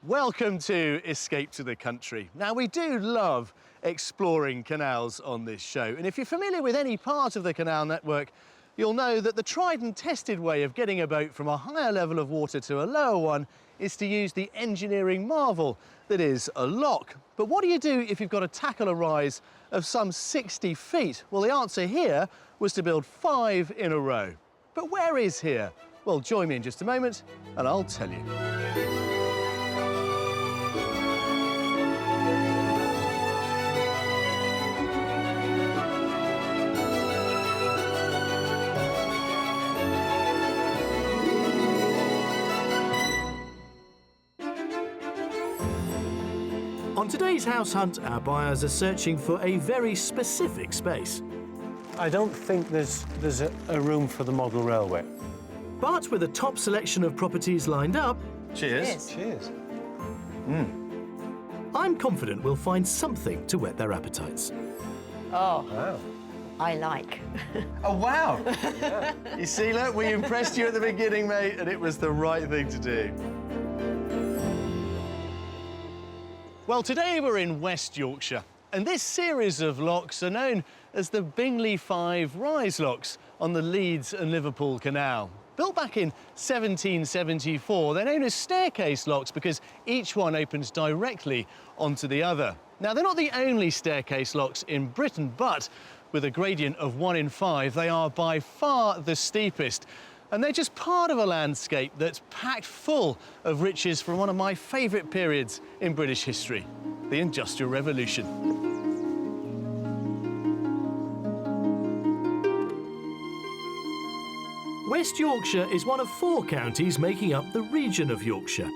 Welcome to Escape to the Country. Now, we do love exploring canals on this show, and if you're familiar with any part of the canal network, you'll know that the tried and tested way of getting a boat from a higher level of water to a lower one is to use the engineering marvel that is a lock. But what do you do if you've got to tackle a rise of some 60 feet? Well, the answer here was to build 5 in a row. But where is here? Well, join me in just a moment and I'll tell you. On today's house hunt, our buyers are searching for a very specific space. I don't think there's a room for the model railway. But with a top selection of properties lined up... Cheers. Cheers. I'm confident we'll find something to whet their appetites. Oh, Wow. I like. Oh, wow! Yeah. You see, look, we impressed you at the beginning, mate, and it was the right thing to do. Well, today we're in West Yorkshire, and this series of locks are known as the Bingley 5 Rise Locks on the Leeds and Liverpool Canal. Built back in 1774, they're known as staircase locks because each one opens directly onto the other. Now, they're not the only staircase locks in Britain, but with a gradient of 1 in 5, they are by far the steepest. And they're just part of a landscape that's packed full of riches from one of my favourite periods in British history, the Industrial Revolution. West Yorkshire is one of 4 counties making up the region of Yorkshire.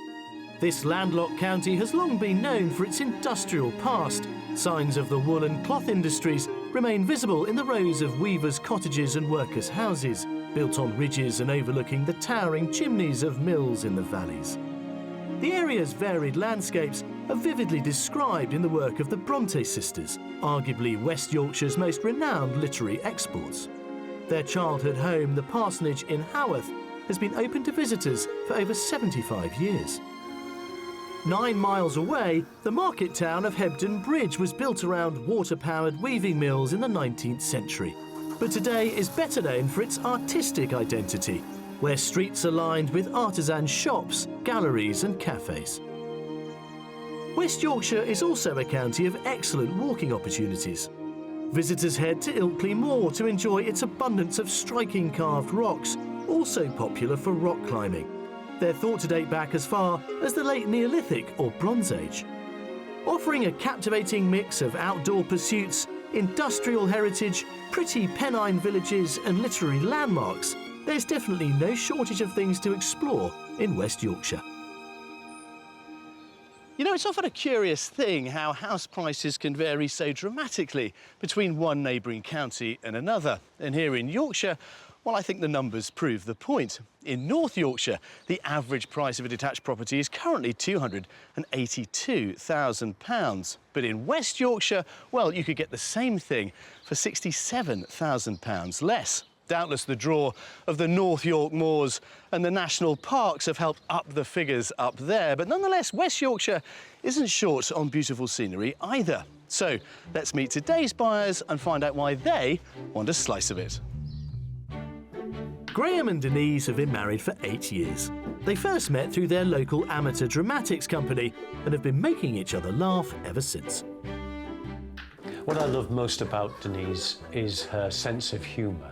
This landlocked county has long been known for its industrial past. Signs of the wool and cloth industries remain visible in the rows of weavers' cottages and workers' houses, built on ridges and overlooking the towering chimneys of mills in the valleys. The area's varied landscapes are vividly described in the work of the Bronte sisters, arguably West Yorkshire's most renowned literary exports. Their childhood home, the parsonage in Haworth, has been open to visitors for over 75 years. 9 miles away, the market town of Hebden Bridge was built around water-powered weaving mills in the 19th century, but today is better known for its artistic identity, where streets are lined with artisan shops, galleries and cafes. West Yorkshire is also a county of excellent walking opportunities. Visitors head to Ilkley Moor to enjoy its abundance of striking carved rocks, also popular for rock climbing. They're thought to date back as far as the late Neolithic or Bronze Age. Offering a captivating mix of outdoor pursuits, industrial heritage, pretty Pennine villages and literary landmarks, there's definitely no shortage of things to explore in West Yorkshire. You know, it's often a curious thing how house prices can vary so dramatically between one neighbouring county and another. And here in Yorkshire, well, I think the numbers prove the point. In North Yorkshire, the average price of a detached property is currently £282,000. But in West Yorkshire, well, you could get the same thing for £67,000 less. Doubtless the draw of the North York moors and the national parks have helped up the figures up there. But nonetheless, West Yorkshire isn't short on beautiful scenery either. So let's meet today's buyers and find out why they want a slice of it. Graham and Denise have been married for 8 years. They first met through their local amateur dramatics company and have been making each other laugh ever since. What I love most about Denise is her sense of humour,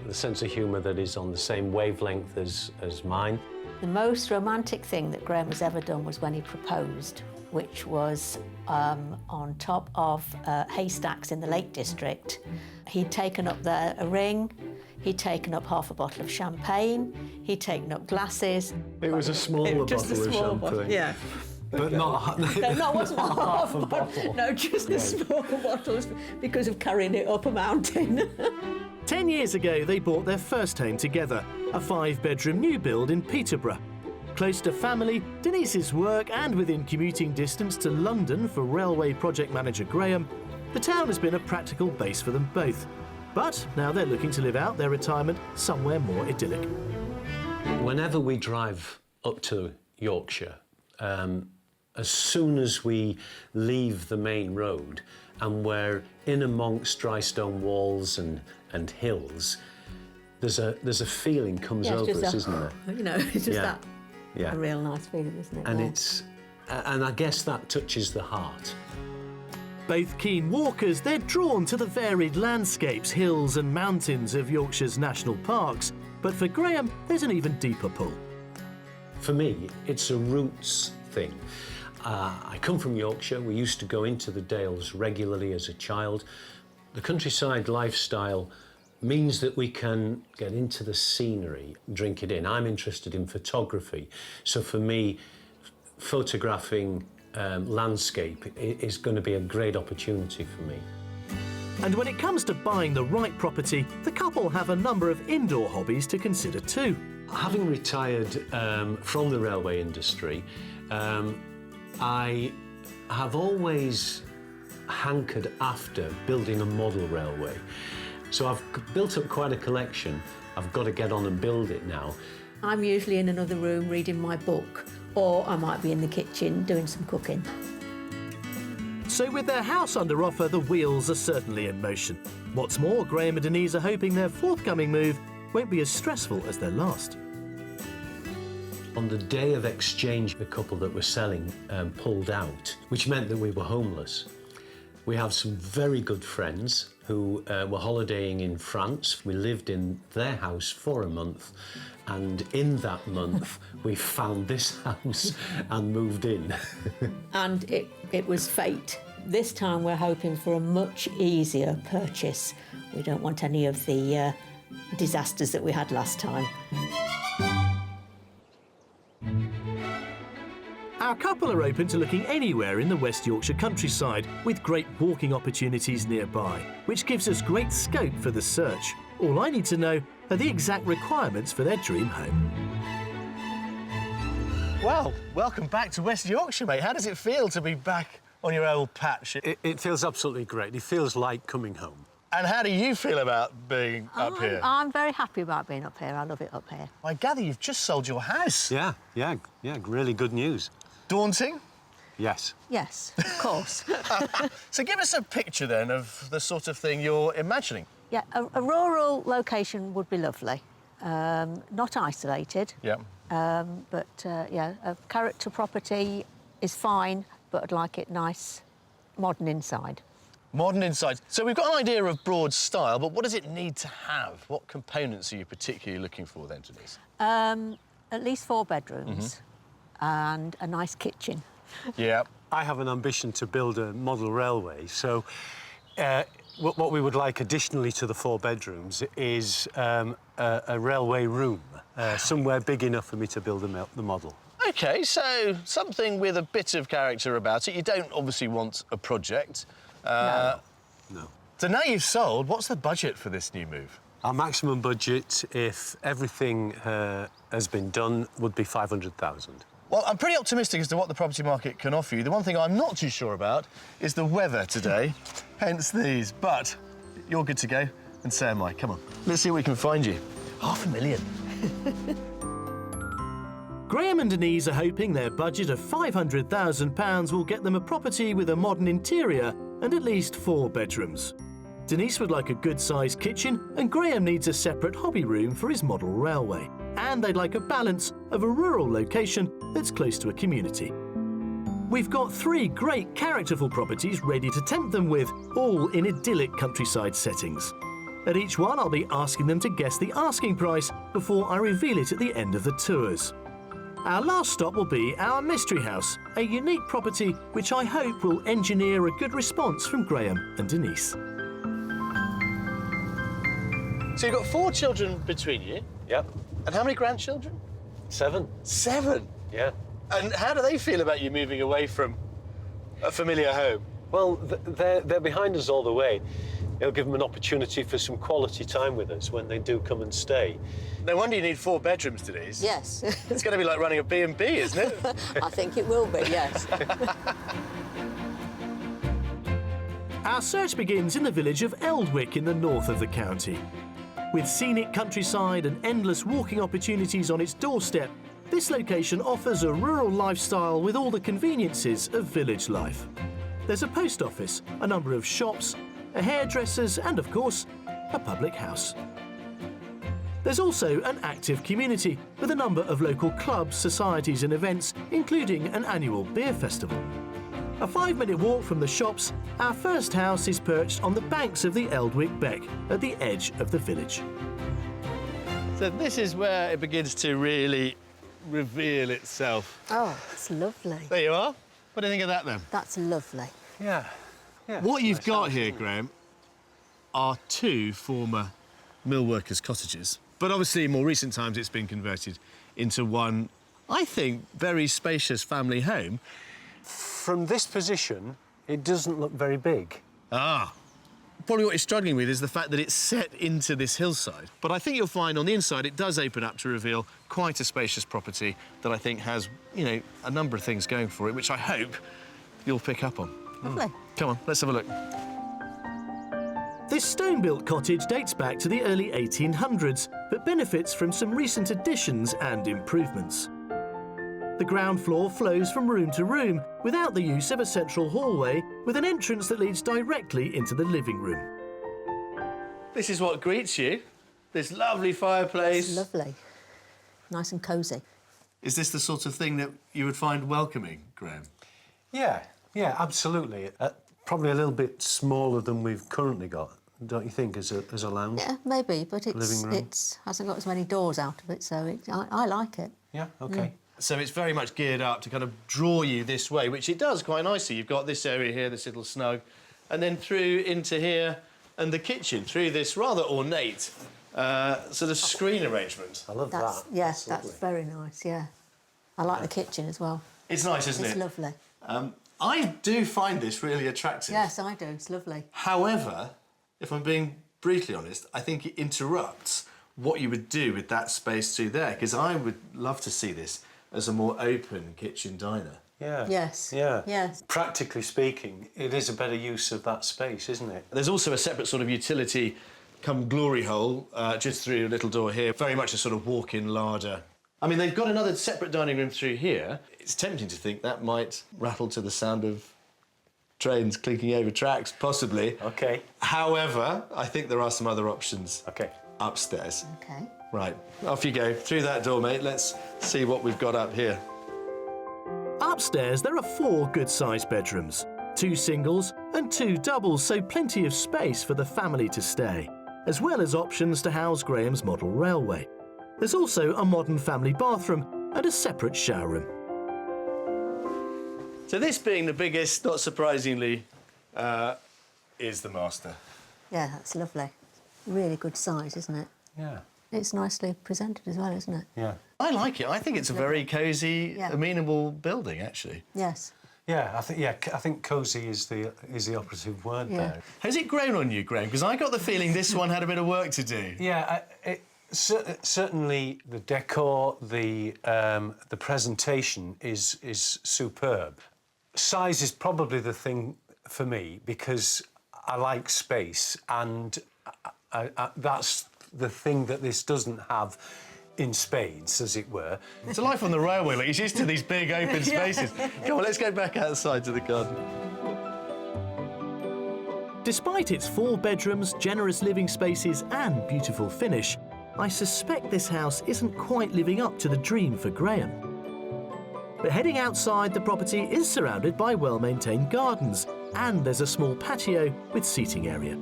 the sense of humour that is on the same wavelength as mine. The most romantic thing that Graham has ever done was when he proposed, which was on top of haystacks in the Lake District. He'd taken up a ring, he'd taken up half a bottle of champagne, he'd taken up glasses. It was a smaller just bottle a small of champagne. bottle, yeah. But not... No, it wasn't half a bottle. No, just the small bottles because of carrying it up a mountain. 10 years ago, they bought their first home together, a 5-bedroom new build in Peterborough. Close to family, Denise's work and within commuting distance to London for railway project manager Graham, the town has been a practical base for them both. But now they're looking to live out their retirement somewhere more idyllic. Whenever we drive up to Yorkshire, as soon as we leave the main road and we're in amongst dry stone walls and hills, there's a feeling comes over us, isn't there? You know, it's just Yeah. a real nice feeling, isn't it? And and I guess that touches the heart. Both keen walkers, they're drawn to the varied landscapes, hills and mountains of Yorkshire's national parks. But for Graham, there's an even deeper pull. For me, it's a roots thing. I come from Yorkshire. We used to go into the Dales regularly as a child. The countryside lifestyle means that we can get into the scenery, drink it in. I'm interested in photography. So for me, photographing landscape is going to be a great opportunity for me. And when it comes to buying the right property, the couple have a number of indoor hobbies to consider too. Having retired from the railway industry, I have always hankered after building a model railway. So I've built up quite a collection. I've got to get on and build it now. I'm usually in another room reading my book, or I might be in the kitchen doing some cooking. So with their house under offer, the wheels are certainly in motion. What's more, Graham and Denise are hoping their forthcoming move won't be as stressful as their last. On the day of exchange, the couple that were selling pulled out, which meant that we were homeless. We have some very good friends who were holidaying in France. We lived in their house for a month, and in that month we found this house and moved in. And it was fate. This time we're hoping for a much easier purchase. We don't want any of the disasters that we had last time. Our couple are open to looking anywhere in the West Yorkshire countryside, with great walking opportunities nearby, which gives us great scope for the search. All I need to know are the exact requirements for their dream home. Well, welcome back to West Yorkshire, mate. How does it feel to be back on your old patch? It feels absolutely great. It feels like coming home. And how do you feel about being up here? I'm very happy about being up here. I love it up here. I gather you've just sold your house. Yeah, really good news. Daunting? Yes. Yes, of course. So give us a picture then of the sort of thing you're imagining. Yeah, a rural location would be lovely. Not isolated. Yeah. But yeah, a character property is fine, but I'd like it nice, modern inside. Modern inside. So we've got an idea of broad style, but what does it need to have? What components are you particularly looking for then, Denise? At least 4 bedrooms and a nice kitchen. Yeah. I have an ambition to build a model railway, so what we would like additionally to the 4 bedrooms is a railway room, somewhere big enough for me to build the model. OK, so something with a bit of character about it. You don't obviously want a project. No. So now you've sold, what's the budget for this new move? Our maximum budget, if everything has been done, would be 500,000. Well, I'm pretty optimistic as to what the property market can offer you. The one thing I'm not too sure about is the weather today, hence these. But you're good to go, and so am I. Come on, let's see what we can find you. $500,000. Graham and Denise are hoping their budget of £500,000 will get them a property with a modern interior and at least 4 bedrooms. Denise would like a good-sized kitchen, and Graham needs a separate hobby room for his model railway. And they'd like a balance of a rural location that's close to a community. We've got 3 great characterful properties ready to tempt them with, all in idyllic countryside settings. At each one, I'll be asking them to guess the asking price before I reveal it at the end of the tours. Our last stop will be our mystery house, a unique property which I hope will engineer a good response from Graham and Denise. So you've got 4 children between you. Yep. And how many grandchildren? 7. 7? Yeah. And how do they feel about you moving away from a familiar home? Well, they're behind us all the way. It'll give them an opportunity for some quality time with us when they do come and stay. No wonder you need 4 bedrooms, Denise. Yes. It's going to be like running a B&B, isn't it? I think it will be, yes. Our search begins in the village of Eldwick in the north of the county. With scenic countryside and endless walking opportunities on its doorstep, This location offers a rural lifestyle with all the conveniences of village life. There's a post office, a number of shops, a hairdresser's and, of course, a public house. There's also an active community with a number of local clubs, societies and events, including an annual beer festival. A 5-minute walk from the shops, our first house is perched on the banks of the Eldwick Beck at the edge of the village. So this is where it begins to really reveal itself. Oh, it's lovely. There you are. What do you think of that then? That's lovely. Yeah. What you've got here, Graham, are 2 former mill workers' cottages. But obviously, in more recent times, it's been converted into one, I think, very spacious family home. From this position, it doesn't look very big. Ah. Probably what you're struggling with is the fact that it's set into this hillside. But I think you'll find on the inside it does open up to reveal quite a spacious property that I think has, you know, a number of things going for it, which I hope you'll pick up on. Lovely. Come on, let's have a look. This stone-built cottage dates back to the early 1800s, but benefits from some recent additions and improvements. The ground floor flows from room to room without the use of a central hallway, with an entrance that leads directly into the living room. This is what greets you. This lovely fireplace. It's lovely. Nice and cosy. Is this the sort of thing that you would find welcoming, Graham? Yeah, absolutely. Probably a little bit smaller than we've currently got, don't you think, as a lounge? Yeah, maybe, but Living room. it hasn't got as many doors out of it, so I like it. Yeah, OK. So it's very much geared up to kind of draw you this way, which it does quite nicely. You've got this area here, this little snug, and then through into here and the kitchen, through this rather ornate sort of screen arrangement. I love that. Yes, that's lovely. very nice, yeah. I like the kitchen as well. It's nice, isn't It's it? lovely. I do find this really attractive. Yes, I do. It's lovely. However, if I'm being brutally honest, I think it interrupts what you would do with that space through there, because I would love to see this as a more open kitchen diner. Yeah. Yes. Yeah. Yes. Practically speaking, it is a better use of that space, isn't it? There's also a separate sort of utility come glory hole just through a little door here, very much a sort of walk-in larder. I mean, they've got another separate dining room through here. It's tempting to think that might rattle to the sound of trains clinking over tracks, possibly. OK. However, I think there are some other options OK. upstairs. OK. Right, off you go. Through that door, mate. Let's see what we've got up here. Upstairs, there are 4 good-sized bedrooms, 2 singles and 2 doubles, so plenty of space for the family to stay, as well as options to house Graham's model railway. There's also a modern family bathroom and a separate shower room. So this being the biggest, not surprisingly, is the master. Yeah, that's lovely. Really good size, isn't it? Yeah. It's nicely presented as well, isn't it? Yeah. I like it. I think it's a very cosy, Yeah. amenable building, actually. Yes. Yeah, I think cosy is the operative word Yeah. there. Has it grown on you, Graham? Because I got the feeling this one had a bit of work to do. Yeah, certainly the decor, the presentation is superb. Size is probably the thing for me because I like space, and that's the thing that this doesn't have in spades, as it were. It's a life on the railway. Like, he's used to these big open spaces. Come on, let's go back outside to the garden. Despite its 4 bedrooms, generous living spaces and beautiful finish, I suspect this house isn't quite living up to the dream for Graham. But heading outside, the property is surrounded by well-maintained gardens, and there's a small patio with seating area.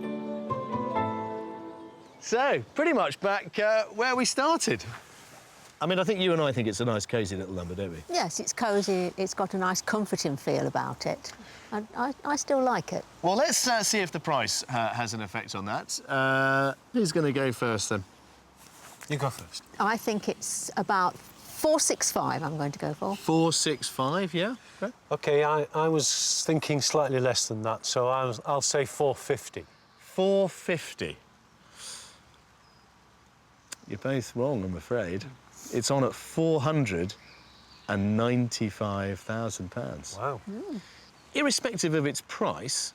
So, pretty much back where we started. I mean, I think you and I think it's a nice, cosy little number, don't we? Yes, it's cosy. It's got a nice comforting feel about it. I still like it. Well, let's see if the price has an effect on that. Who's going to go first, then? You go first. I think it's about 465 I'm going to go for. 465, yeah? Okay. OK, I was thinking slightly less than that, so I'll say 450. 450. You're both wrong, I'm afraid. It's on at £495,000. Wow. Irrespective of its price,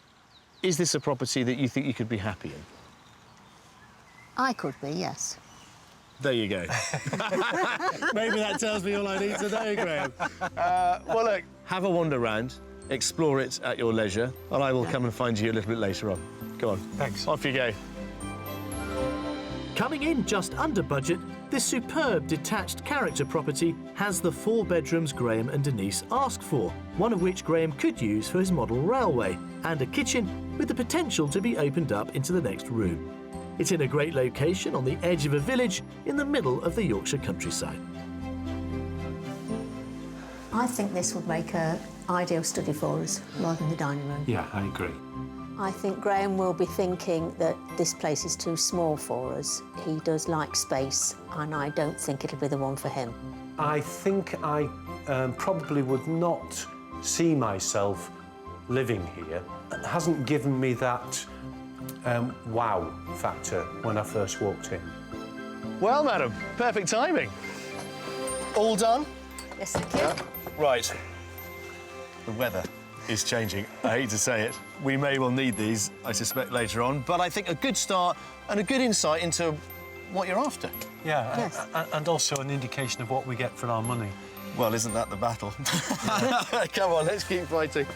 is this a property that you think you could be happy in? I could be, yes. There you go. Maybe that tells me all I need to know, Graham. Well, look, have a wander round, explore it at your leisure, and I will come and find you a little bit later on. Go on. Thanks. Off you go. Coming in just under budget, this superb detached character property has the 4 bedrooms Graham and Denise asked for, one of which Graham could use for his model railway, and a kitchen with the potential to be opened up into the next room. It's in a great location on the edge of a village in the middle of the Yorkshire countryside. I think this would make an ideal study for us, rather than the dining room. Yeah, I agree. I think Graham will be thinking that this place is too small for us. He does like space, and I don't think it'll be the one for him. I think I probably would not see myself living here. It hasn't given me that wow factor when I first walked in. Well, madam, perfect timing. All done? Yes, thank you. Right. The weather is changing. I hate to say it. We may well need these, I suspect, later on, but I think a good start and a good insight into what you're after. Yeah, Yes. and also an indication of what we get for our money. Well, isn't that the battle? Come on, let's keep fighting.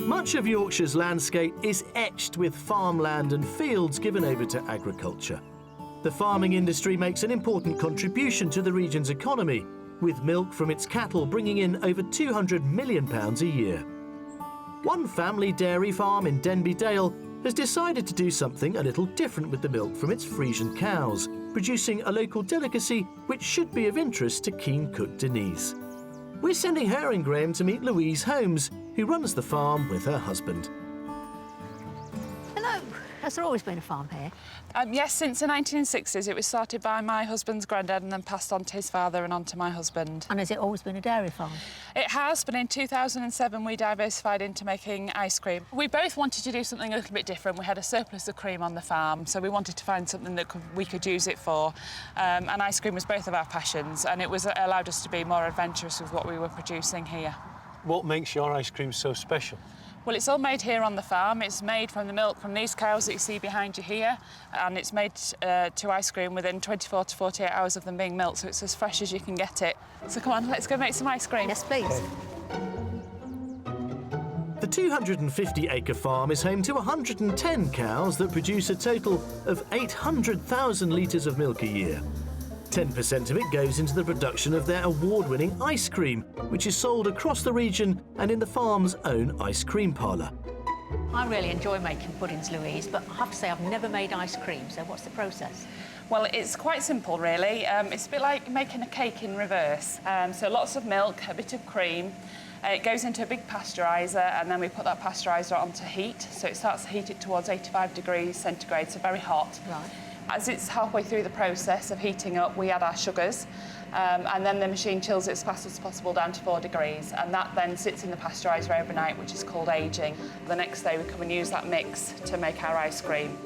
Much of Yorkshire's landscape is etched with farmland and fields given over to agriculture. The farming industry makes an important contribution to the region's economy, with milk from its cattle bringing in over £200 million a year. One family dairy farm in Denby Dale has decided to do something a little different with the milk from its Frisian cows, producing a local delicacy which should be of interest to keen cook Denise. We're sending her and Graham to meet Louise Holmes, who runs the farm with her husband. Hello. Has there always been a farm here? Yes, since the 1960s. It was started by my husband's granddad and then passed on to his father and on to my husband. And has it always been a dairy farm? It has, but in 2007 we diversified into making ice cream. We both wanted to do something a little bit different. We had a surplus of cream on the farm, so we wanted to find something that we could use it for. And ice cream was both of our passions, and it allowed us to be more adventurous with what we were producing here. What makes your ice cream so special? Well, it's all made here on the farm. It's made from the milk from these cows that you see behind you here, and it's made to ice cream within 24 to 48 hours of them being milked, so it's as fresh as you can get it. So come on, let's go make some ice cream. Yes, please. The 250-acre farm is home to 110 cows that produce a total of 800,000 litres of milk a year. 10% of it goes into the production of their award-winning ice cream, which is sold across the region and in the farm's own ice cream parlour. I really enjoy making puddings, Louise, but I have to say I've never made ice cream, so what's the process? Well, it's quite simple, really. It's a bit like making a cake in reverse. So lots of milk, a bit of cream. It goes into a big pasteuriser, and then we put that pasteuriser onto heat. So it starts to heat it towards 85 degrees centigrade, so very hot. Right. As it's halfway through the process of heating up, we add our sugars, and then the machine chills it as fast as possible down to 4 degrees, and that then sits in the pasteuriser overnight, which is called ageing. The next day we come and use that mix to make our ice cream.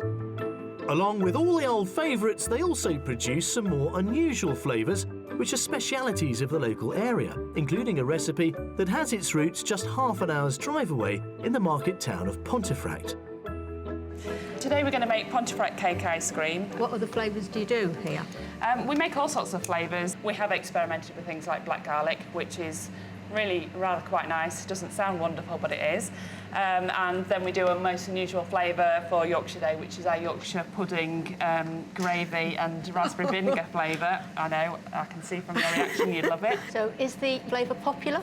Along with all the old favourites, they also produce some more unusual flavours, which are specialities of the local area, including a recipe that has its roots just half an hour's drive away in the market town of Pontefract. Today we're going to make Pontefract cake ice cream. What other flavours do you do here? We make all sorts of flavours. We have experimented with things like black garlic, which is really rather quite nice. It doesn't sound wonderful, but it is. And then we do a most unusual flavour for Yorkshire Day, which is our Yorkshire pudding, gravy and raspberry vinegar flavour. I know, I can see from your reaction you'd love it. So is the flavour popular?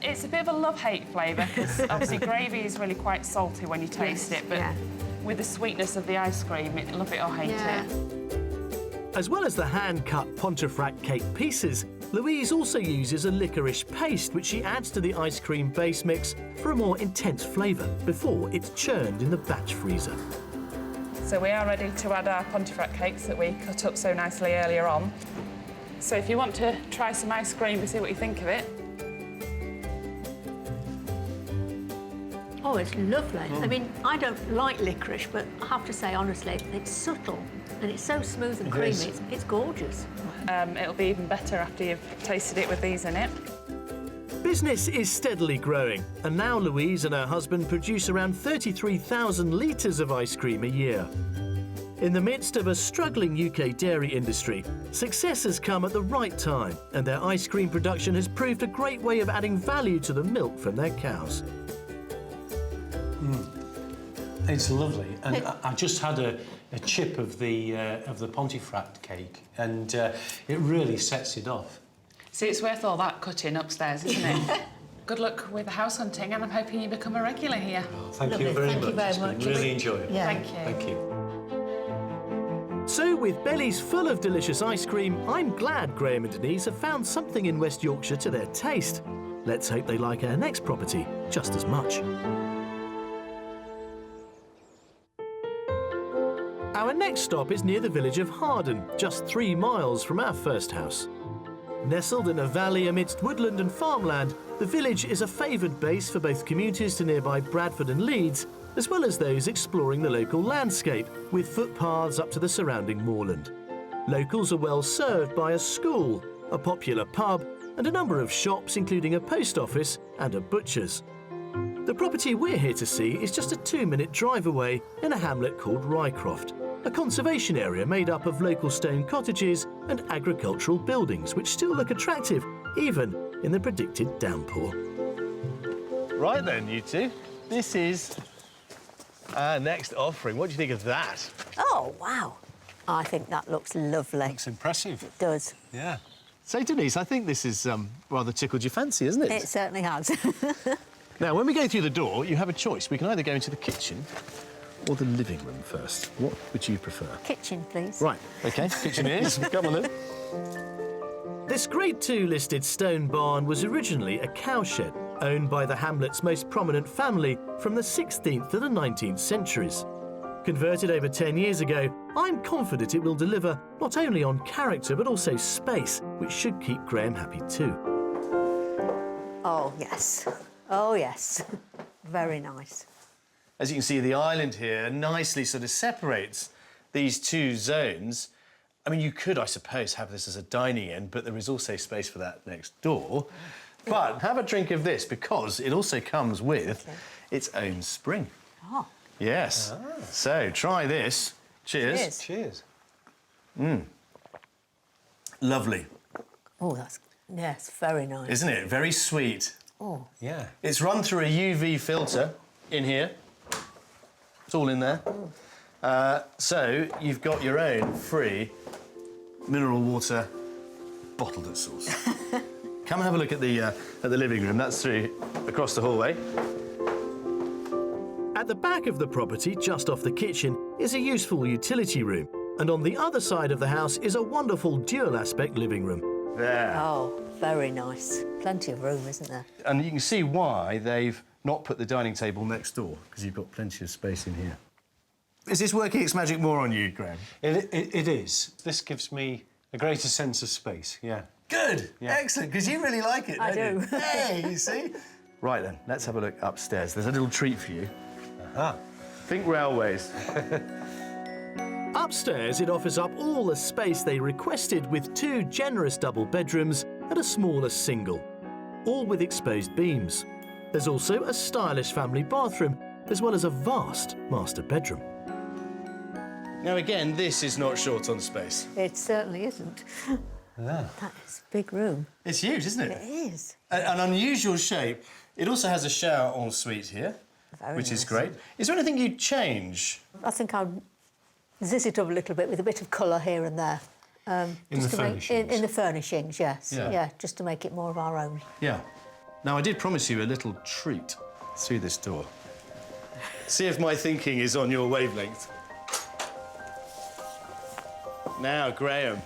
It's a bit of a love-hate flavour, because obviously gravy is really quite salty when you taste Yes, it, but yeah. with the sweetness of the ice cream, love it or hate Yeah. it. As well as the hand-cut Pontefract cake pieces, Louise also uses a licorice paste which she adds to the ice cream base mix for a more intense flavour before it's churned in the batch freezer. So we are ready to add our Pontefract cakes that we cut up so nicely earlier on. So if you want to try some ice cream and see what you think of it. Oh, it's lovely. I mean, I don't like licorice, but I have to say, honestly, it's subtle and it's so smooth and creamy. It's gorgeous. It'll be even better after you've tasted it with these in it. Business is steadily growing, and now Louise and her husband produce around 33,000 litres of ice cream a year. In the midst of a struggling UK dairy industry, success has come at the right time, and their ice cream production has proved a great way of adding value to the milk from their cows. It's lovely, and I just had a chip of the Pontefract cake, and it really sets it off. See, it's worth all that cutting upstairs, isn't it? Good luck with the house hunting, and I'm hoping you become a regular here. Oh, thank Lovely. you very Thank much. you very It's been much. really enjoyable. Yeah. Thank you. Thank you. So, with bellies full of delicious ice cream, I'm glad Graham and Denise have found something in West Yorkshire to their taste. Let's hope they like our next property just as much. Our next stop is near the village of Harden, just 3 miles from our first house. Nestled in a valley amidst woodland and farmland, the village is a favoured base for both commuters to nearby Bradford and Leeds, as well as those exploring the local landscape, with footpaths up to the surrounding moorland. Locals are well served by a school, a popular pub, and a number of shops, including a post office and a butcher's. The property we're here to see is just a 2-minute drive away in a hamlet called Rycroft, a conservation area made up of local stone cottages and agricultural buildings, which still look attractive, even in the predicted downpour. Right then, you two. This is our next offering. What do you think of that? Oh, wow. I think that looks lovely. It's impressive. It does. Yeah. So, Denise, I think this is rather tickled your fancy, isn't it? It certainly has. Now, when we go through the door, you have a choice. We can either go into the kitchen or the living room first. What would you prefer? Kitchen, please. Right, OK, kitchen it is. Come on then. This Grade 2 listed stone barn was originally a cowshed, owned by the hamlet's most prominent family from the 16th to the 19th centuries. Converted over 10 years ago, I'm confident it will deliver not only on character but also space, which should keep Graham happy too. Oh, yes. Oh, yes. Very nice. As you can see, the island here nicely sort of separates these two zones. I mean, you could, I suppose, have this as a dining end, but there is also space for that next door. But have a drink of this, because it also comes with its own spring. Oh. Yes. So, try this. Cheers. Cheers. Cheers. Lovely. Oh, that's... Yes, very nice. Isn't it? Very sweet. Oh. Yeah. It's run through a UV filter in here. It's all in there. So you've got your own free mineral water bottled at source. Come and have a look at the living room. That's through across the hallway. At the back of the property, just off the kitchen, is a useful utility room. And on the other side of the house is a wonderful dual-aspect living room. There. Oh, very nice. Plenty of room, isn't there? And you can see why they've not put the dining table next door, because you've got plenty of space in here. Is this working its magic more on you, Graham? It is. This gives me a greater sense of space, yeah. Good. Yeah. Excellent, because you really like it, I don't you? do. Hey, you see? Right then, let's have a look upstairs. There's a little treat for you. Aha. Think railways. Upstairs, it offers up all the space they requested with 2 generous double bedrooms and a smaller single, all with exposed beams. There's also a stylish family bathroom, as well as a vast master bedroom. Now, again, this is not short on space. It certainly isn't. Yeah. That is a big room. It's huge, isn't It it? is. An unusual shape. It also has a shower ensuite here, Very which is nice. great. Is there anything you'd change? I think I'll zizz it up a little bit with a bit of colour here and there. In just the to make- furnishings? in the furnishings, yes. Yeah. Just to make it more of our own. Yeah. Now, I did promise you a little treat through this door. See if my thinking is on your wavelength. Now, Graham.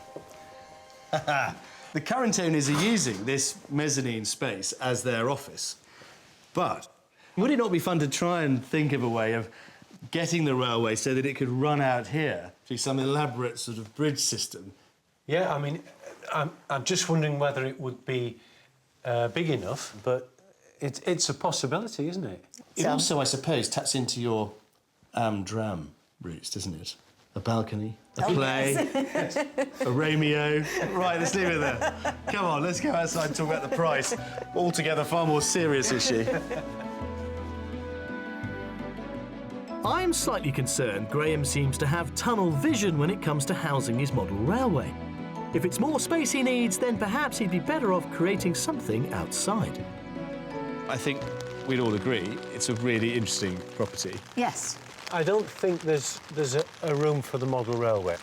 The current owners are using this mezzanine space as their office. But would it not be fun to try and think of a way of getting the railway so that it could run out here through some elaborate sort of bridge system? Yeah, I mean, I'm just wondering whether it would be big enough, but it's a possibility, isn't it? It also, I suppose, taps into your Dram roots, doesn't it? a balcony, a play, a Romeo. Right, let's leave it there. Come on, let's go outside and talk about the price. Altogether, far more serious issue. I'm slightly concerned Graham seems to have tunnel vision when it comes to housing his model railway. If it's more space he needs, then perhaps he'd be better off creating something outside. I think we'd all agree it's a really interesting property. Yes. I don't think there's a room for the model railway.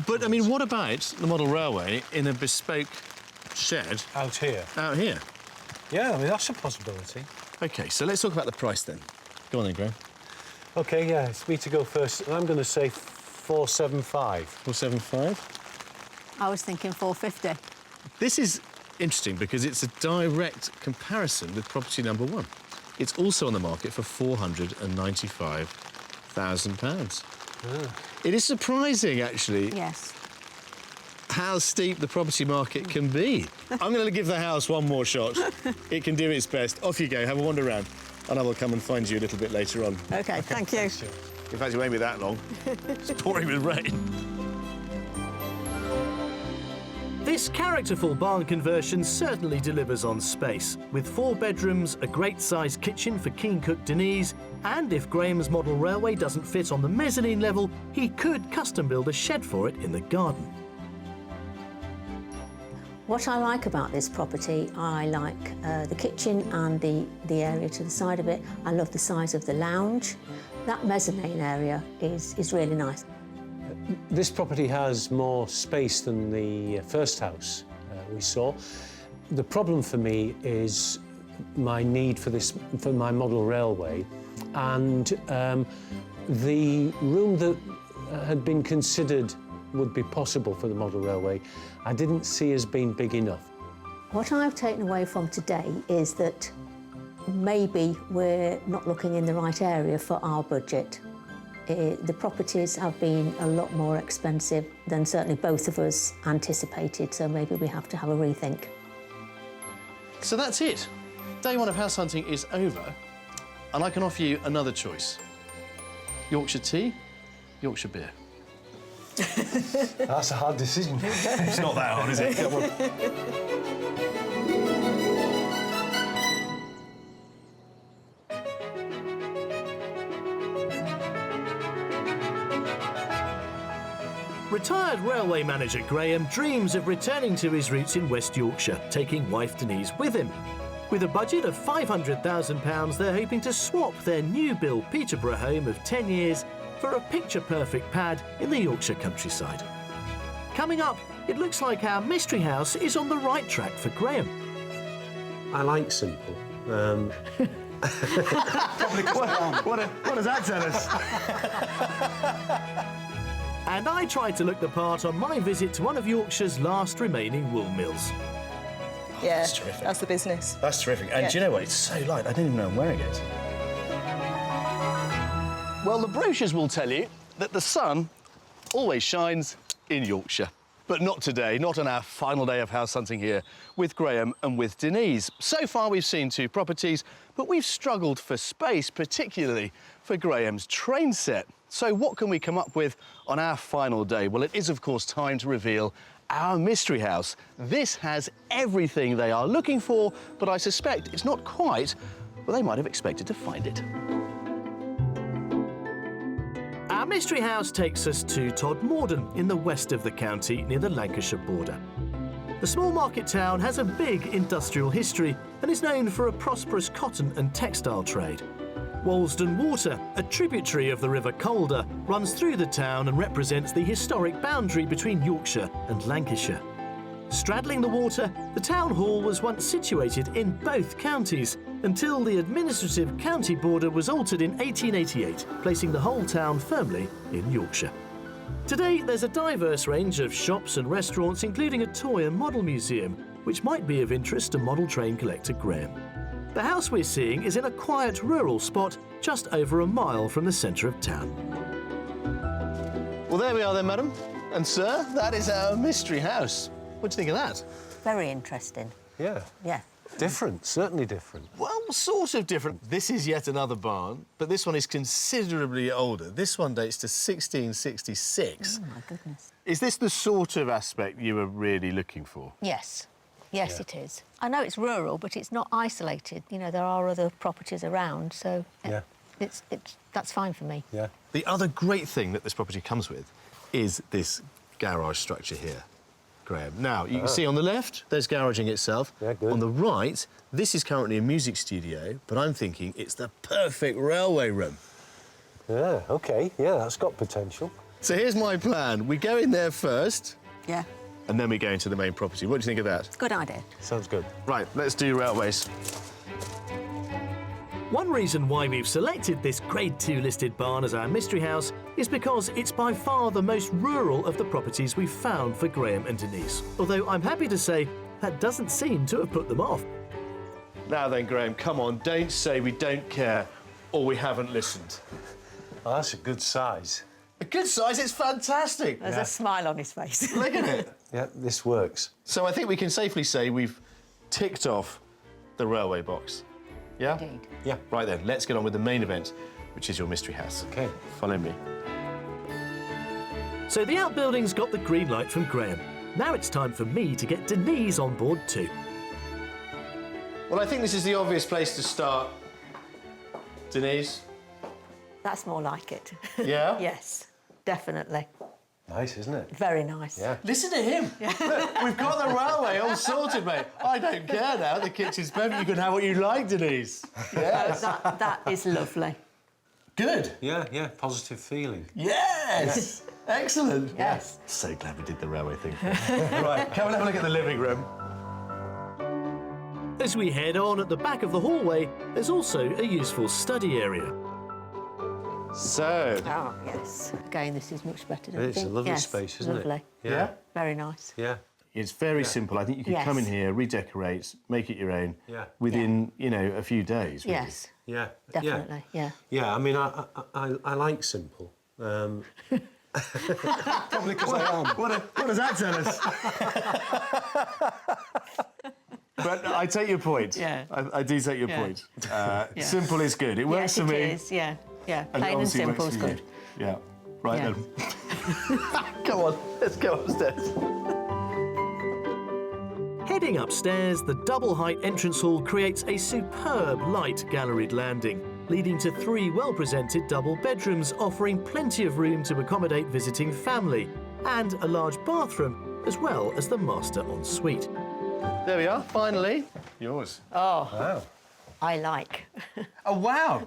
But, I mean, what about the model railway in a bespoke shed Out here? out here? Yeah, I mean, that's a possibility. OK, so let's talk about the price then. Go on then, Graham. OK, yeah, it's me to go first. I'm going to say 475. 475. I was thinking 450. This is interesting because it's a direct comparison with property number 1. It's also on the market for £495,000. It is surprising, actually, Yes. how steep the property market can be. I'm going to give the house one more shot. It can do its best. Off you go, have a wander around, and I will come and find you a little bit later on. OK, thank you. In fact, it won't be that long. It's pouring with rain. This characterful barn conversion certainly delivers on space, with 4 bedrooms, a great-sized kitchen for keen-cook Denise, and if Graham's model railway doesn't fit on the mezzanine level, he could custom-build a shed for it in the garden. What I like about this property, I like the kitchen and the area to the side of it. I love the size of the lounge. That mezzanine area is really nice. This property has more space than the first house we saw. The problem for me is my need for my model railway, and the room that had been considered would be possible for the model railway, I didn't see as being big enough. What I've taken away from today is that maybe we're not looking in the right area for our budget. The properties have been a lot more expensive than certainly both of us anticipated, so maybe we have to have a rethink. So that's it. Day 1 of house hunting is over, and I can offer you another choice. Yorkshire tea, Yorkshire beer. That's a hard decision. It's not that hard, is it? Come on. Retired railway manager Graham dreams of returning to his roots in West Yorkshire, taking wife Denise with him. With a budget of £500,000, they're hoping to swap their new-build Peterborough home of 10 years for a picture-perfect pad in the Yorkshire countryside. Coming up, it looks like our mystery house is on the right track for Graham. I like simple. What does that tell us? And I tried to look the part on my visit to one of Yorkshire's last remaining wool mills. Yeah, That's terrific. that's the business. That's terrific. And Yeah. do you know what? It's so light, I didn't even know I'm wearing it. Well, the brochures will tell you that the sun always shines in Yorkshire. But not today, not on our final day of house hunting here with Graham and with Denise. So far we've seen 2 properties, but we've struggled for space, particularly for Graham's train set. So what can we come up with on our final day? Well, it is, of course, time to reveal our mystery house. This has everything they are looking for, but I suspect it's not quite what they might have expected to find it. Our mystery house takes us to Todmorden in the west of the county near the Lancashire border. The small market town has a big industrial history and is known for a prosperous cotton and textile trade. Walsden Water, a tributary of the River Calder, runs through the town and represents the historic boundary between Yorkshire and Lancashire. Straddling the water, the town hall was once situated in both counties until the administrative county border was altered in 1888, placing the whole town firmly in Yorkshire. Today, there's a diverse range of shops and restaurants, including a toy and model museum, which might be of interest to model train collector Graham. The house we're seeing is in a quiet rural spot just over a mile from the centre of town. Well, there we are then, madam and sir. That is our mystery house. What do you think of that? Very interesting. Yeah. Yeah. Different, certainly different. Well, sort of different. This is yet another barn, but this one is considerably older. This one dates to 1666. Oh, my goodness. Is this the sort of aspect you were really looking for? Yes. Yes, it is. I know it's rural, but it's not isolated. You know, there are other properties around, so Yeah. that's fine for me. Yeah. The other great thing that this property comes with is this garage structure here, Graham. Now, you can see on the left, there's garaging itself. Yeah, good. On the right, this is currently a music studio, but I'm thinking it's the perfect railway room. Yeah, OK. Yeah, that's got potential. So here's my plan. We go in there first, Yeah. and then we go into the main property. What do you think of that? Good idea. Sounds good. Right, let's do railways. One reason why we've selected this Grade 2 listed barn as our mystery house is because it's by far the most rural of the properties we've found for Graham and Denise. Although I'm happy to say that doesn't seem to have put them off. Now then, Graham, come on, don't say we don't care or we haven't listened. Oh, that's a good size. A good size, it's fantastic. There's a smile on his face. Look at it. Yeah, this works. So I think we can safely say we've ticked off the railway box. Yeah? Indeed. Yeah. Right then, let's get on with the main event, which is your mystery house. OK. Follow me. So the outbuilding's got the green light from Graham. Now it's time for me to get Denise on board too. Well, I think this is the obvious place to start. Denise? That's more like it. Yeah? Yes, definitely. Nice, isn't it? Very nice. Yeah. Listen to him. Look, we've got the railway all sorted, mate. I don't care now. The kitchen's perfect. You can have what you like, Denise. Yes. That is lovely. Good. Yeah, yeah, positive feeling. Yes. Excellent. Yes. So glad we did the railway thing. Right, come and have a look at the living room. As we head on at the back of the hallway, there's also a useful study area. So, Oh, yes. Again, this is much better than I It's a think. lovely Yes, space, isn't lovely. it? yeah? Very nice. Yeah. It's very simple. I think you could come in Yes. here, redecorate, make it your own Yeah. within, you know, a few days. Really. Yes, Yeah. definitely. Yeah. Yeah, I mean, I like simple. Probably because I am. What does that tell us? But I take your point. Yeah. I do take your Yeah. point. Simple is good. It works Yes, for it me. is. Yeah. Yeah. And it Plain and obviously simple works is for you. good. Yeah. Right Yeah. then. Come on, let's go upstairs. Heading upstairs, the double-height entrance hall creates a superb light galleried landing, leading to 3 well-presented double bedrooms offering plenty of room to accommodate visiting family, and a large bathroom, as well as the master ensuite. There we are, finally. Yours. Oh, Wow. I like. Oh, wow.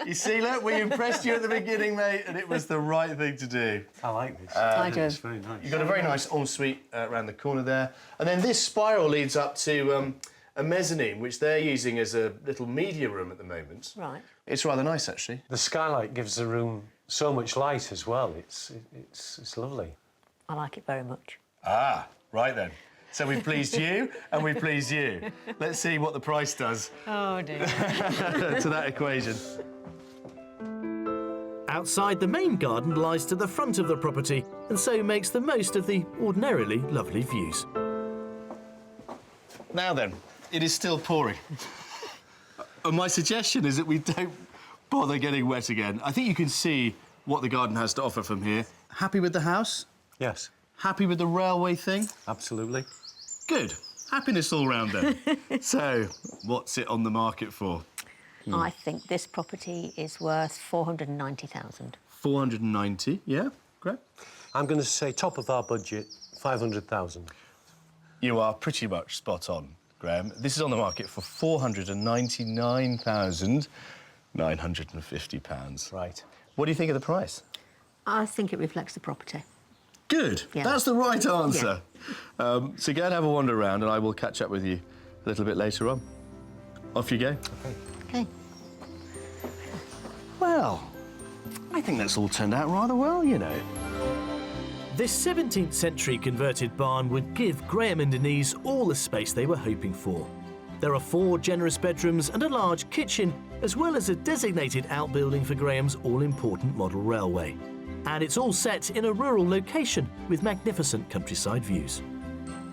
You see, look, we impressed you at the beginning, mate, and it was the right thing to do. I like this. I do. It's very nice. You've got a very nice ensuite around the corner there. And then this spiral leads up to a mezzanine, which they're using as a little media room at the moment. Right. It's rather nice, actually. The skylight gives the room so much light as well. It's lovely. I like it very much. Ah, right then. So we've pleased you and we've pleased you. Let's see what the price does Oh, dear. to that equation. Outside, the main garden lies to the front of the property, and so makes the most of the ordinarily lovely views. Now then, it is still pouring. And my suggestion is that we don't bother getting wet again. I think you can see what the garden has to offer from here. Happy with the house? Yes, Happy with the railway thing? absolutely. Good. Happiness all round then. So, what's it on the market for? I think this property is worth 490,000. 490, yeah? Great. I'm going to say top of our budget, 500,000. You are pretty much spot on, Graham. This is on the market for £499,950. Right. What do you think of the price? I think it reflects the property. Good. Yeah. That's the right answer. So go and have a wander around and I will catch up with you a little bit later on. Off you go. Okay. Well, I think that's all turned out rather well, you know. This 17th century converted barn would give Graham and Denise all the space they were hoping for. There are 4 generous bedrooms and a large kitchen, as well as a designated outbuilding for Graham's all-important model railway. And it's all set in a rural location with magnificent countryside views.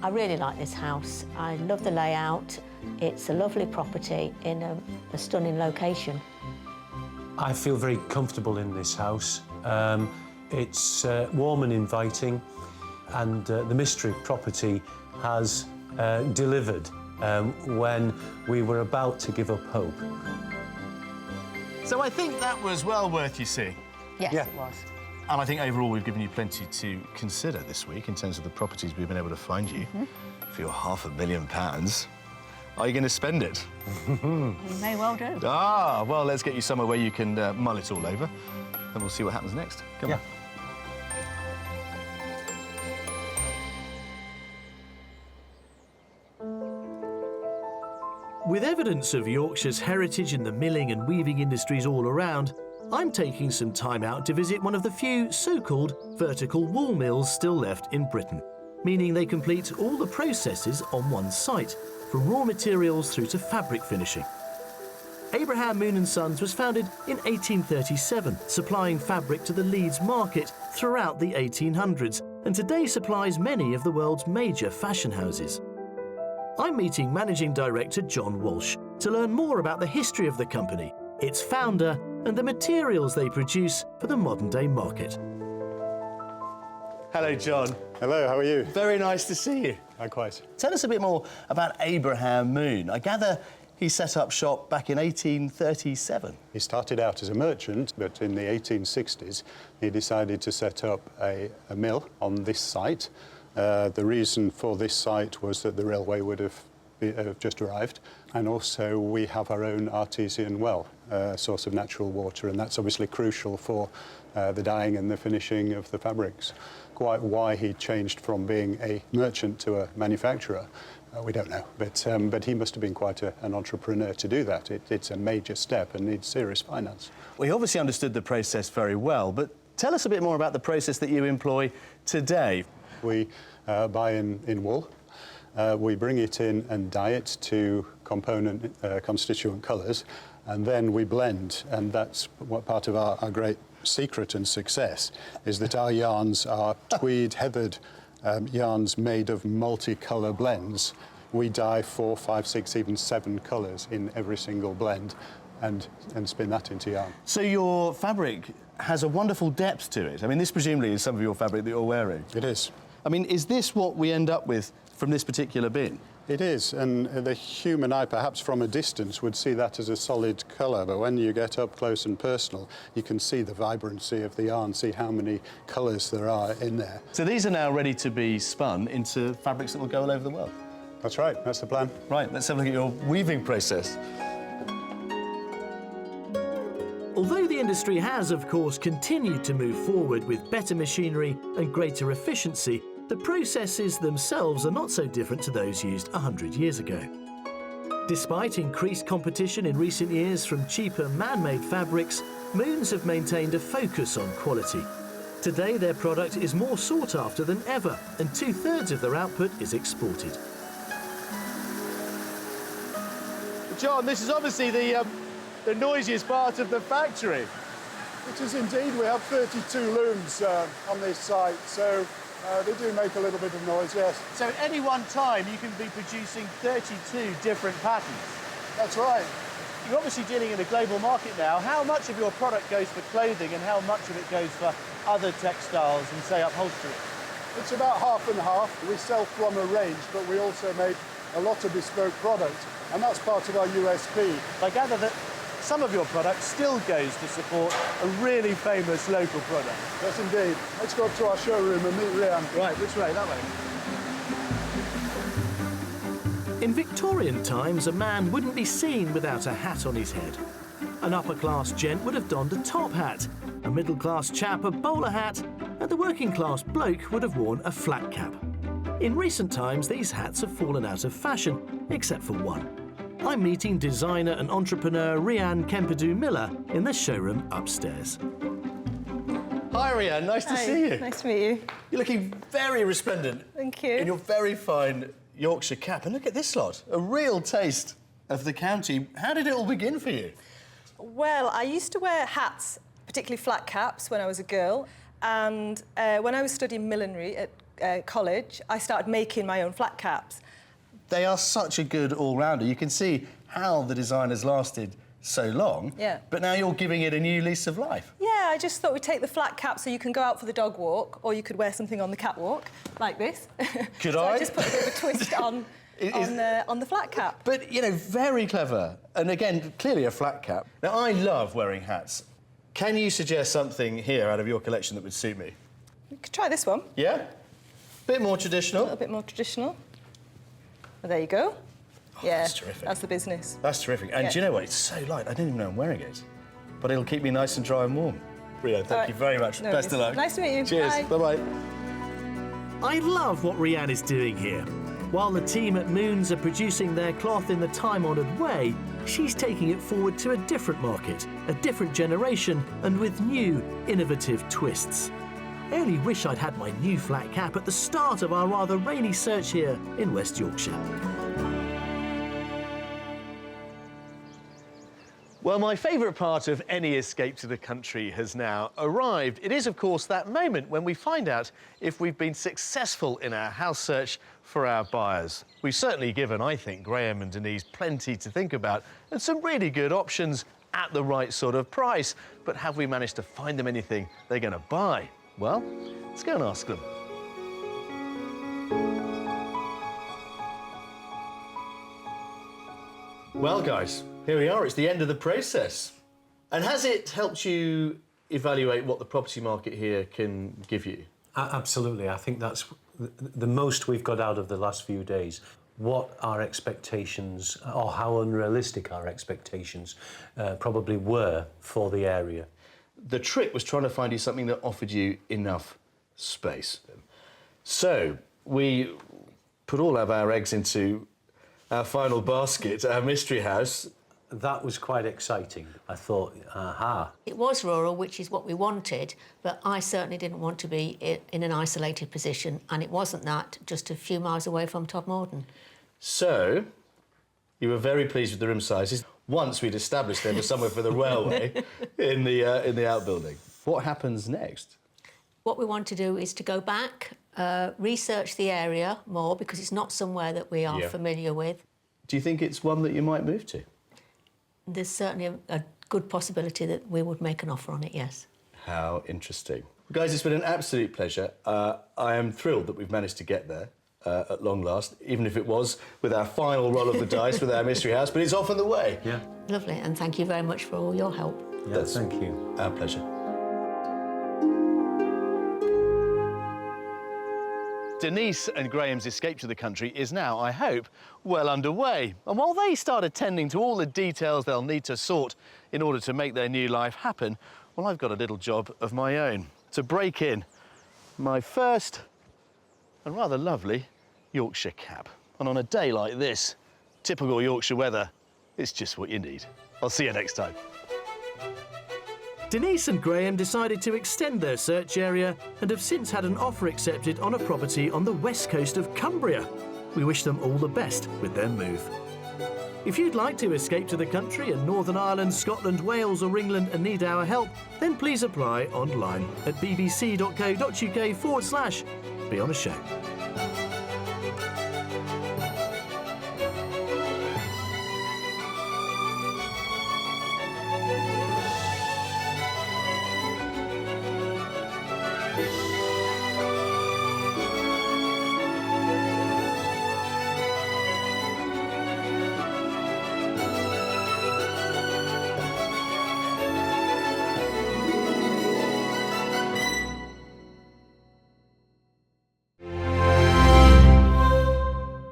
I really like this house. I love the layout. It's a lovely property in a stunning location. I feel very comfortable in this house. It's warm and inviting, and the mystery property has delivered when we were about to give up hope. So I think that was well worth you seeing. Yes, Yeah. it was. And I think overall we've given you plenty to consider this week in terms of the properties we've been able to find you for your £500,000. Are you going to spend it? You may well do. Ah, well, let's get you somewhere where you can mull it all over, and we'll see what happens next. Come on. With evidence of Yorkshire's heritage in the milling and weaving industries all around, I'm taking some time out to visit one of the few so-called vertical wool mills still left in Britain, meaning they complete all the processes on one site, from raw materials through to fabric finishing. Abraham Moon & Sons was founded in 1837, supplying fabric to the Leeds market throughout the 1800s, and today supplies many of the world's major fashion houses. I'm meeting Managing Director John Walsh to learn more about the history of the company, its founder, and the materials they produce for the modern-day market. Hello, John. Hello, how are you? Very nice to see you. Likewise. Tell us a bit more about Abraham Moon. I gather he set up shop back in 1837. He started out as a merchant, but in the 1860s he decided to set up a mill on this site. The reason for this site was that the railway would have just arrived, and also we have our own artesian well, source of natural water, and that's obviously crucial for the dyeing and the finishing of the fabrics. Quite why he changed from being a merchant to a manufacturer, we don't know, but he must have been quite an entrepreneur to do that. It's a major step and needs serious finance. Well, he obviously understood the process very well, but tell us a bit more about the process that you employ today. We buy in wool, we bring it in and dye it to constituent colours, and then we blend, and that's what part of our great secret and success is that our yarns are tweed, heathered yarns made of multicolour blends. We dye 4, 5, 6, even 7 colours in every single blend and spin that into yarn. So your fabric has a wonderful depth to it. I mean, this presumably is some of your fabric that you're wearing. It is. I mean, is this what we end up with from this particular bin? It is, and the human eye, perhaps from a distance, would see that as a solid colour, but when you get up close and personal, you can see the vibrancy of the yarn, see how many colours there are in there. So these are now ready to be spun into fabrics that will go all over the world? That's right, that's the plan. Right, let's have a look at your weaving process. Although the industry has, of course, continued to move forward with better machinery and greater efficiency, the processes themselves are not so different to those used 100 years ago. Despite increased competition in recent years from cheaper man-made fabrics, Moons have maintained a focus on quality. Today, their product is more sought after than ever, and 2/3 of their output is exported. John, this is obviously the noisiest part of the factory. It is indeed. We have 32 looms on this site, so they do make a little bit of noise, yes. So at any one time, you can be producing 32 different patterns. That's right. You're obviously dealing in a global market now. How much of your product goes for clothing and how much of it goes for other textiles and, say, upholstery? It's about half and half. We sell from a range, but we also make a lot of bespoke product, and that's part of our USP. I gather that some of your product still goes to support a really famous local product. Yes, indeed. Let's go up to our showroom and meet Rhian. Right, which way? That way? In Victorian times, a man wouldn't be seen without a hat on his head. An upper-class gent would have donned a top hat, a middle-class chap a bowler hat, and the working-class bloke would have worn a flat cap. In recent times, these hats have fallen out of fashion, except for one. I'm meeting designer and entrepreneur Rhian Kempadu-Miller in the showroom upstairs. Hi, Rhian. Nice to see you. Nice to meet you. You're looking very resplendent. Thank you. In your very fine Yorkshire cap. And look at this lot, a real taste of the county. How did it all begin for you? Well, I used to wear hats, particularly flat caps, when I was a girl. And when I was studying millinery at college, I started making my own flat caps. They are such a good all-rounder. You can see how the design has lasted so long, Yeah. but now you're giving it a new lease of life. Yeah, I just thought we'd take the flat cap so you can go out for the dog walk, or you could wear something on the catwalk, like this. Could so I? I just put a bit of a twist on the flat cap. But, you know, very clever. And again, clearly a flat cap. Now, I love wearing hats. Can you suggest something here out of your collection that would suit me? You could try this one. Yeah? Bit more A traditional. little bit more traditional. Well, there you go. Yeah, that's terrific. That's the business. That's terrific. And Yeah. do you know what? It's so light, I didn't even know I'm wearing it. But it'll keep me nice and dry and warm. Rio, thank All right. you very much. No Best of worries. luck. Nice to meet you. Cheers. Bye. Bye-bye. I love what Rianne is doing here. While the team at Moons are producing their cloth in the time-honoured way, she's taking it forward to a different market, a different generation, and with new, innovative twists. I only wish I'd had my new flat cap at the start of our rather rainy search here in West Yorkshire. Well, my favourite part of any escape to the country has now arrived. It is, of course, that moment when we find out if we've been successful in our house search for our buyers. We've certainly given, I think, Graham and Denise plenty to think about and some really good options at the right sort of price. But have we managed to find them anything they're going to buy? Well, let's go and ask them. Well, guys, here we are. It's the end of the process. And has it helped you evaluate what the property market here can give you? Absolutely. I think that's the most we've got out of the last few days. What our expectations, or how unrealistic our expectations probably were for the area. The trick was trying to find you something that offered you enough space. So we put all of our eggs into our final basket, our mystery house. That was quite exciting. I thought, aha. It was rural, which is what we wanted, but I certainly didn't want to be in an isolated position, and it wasn't that, just a few miles away from Todmorden. So you were very pleased with the room sizes. Once we'd established there was somewhere for the railway in the outbuilding. What happens next? What we want to do is to go back, research the area more, because it's not somewhere that we are familiar with. Do you think it's one that you might move to? There's certainly a good possibility that we would make an offer on it, yes. How interesting. Guys, it's been an absolute pleasure. I am thrilled that we've managed to get there at long last, even if it was with our final roll of the dice with our mystery house, but it's off and the way. Yeah. Lovely, and thank you very much for all your help. Yeah, thank you. Our pleasure. Denise and Graham's escape to the country is now, I hope, well underway. And while they start attending to all the details they'll need to sort in order to make their new life happen, well, I've got a little job of my own to break in my first and rather lovely Yorkshire cap. And on a day like this, typical Yorkshire weather, it's just what you need. I'll see you next time. Denise and Graham decided to extend their search area and have since had an offer accepted on a property on the west coast of Cumbria. We wish them all the best with their move. If you'd like to escape to the country in Northern Ireland, Scotland, Wales or England and need our help, then please apply online at bbc.co.uk/be on a show.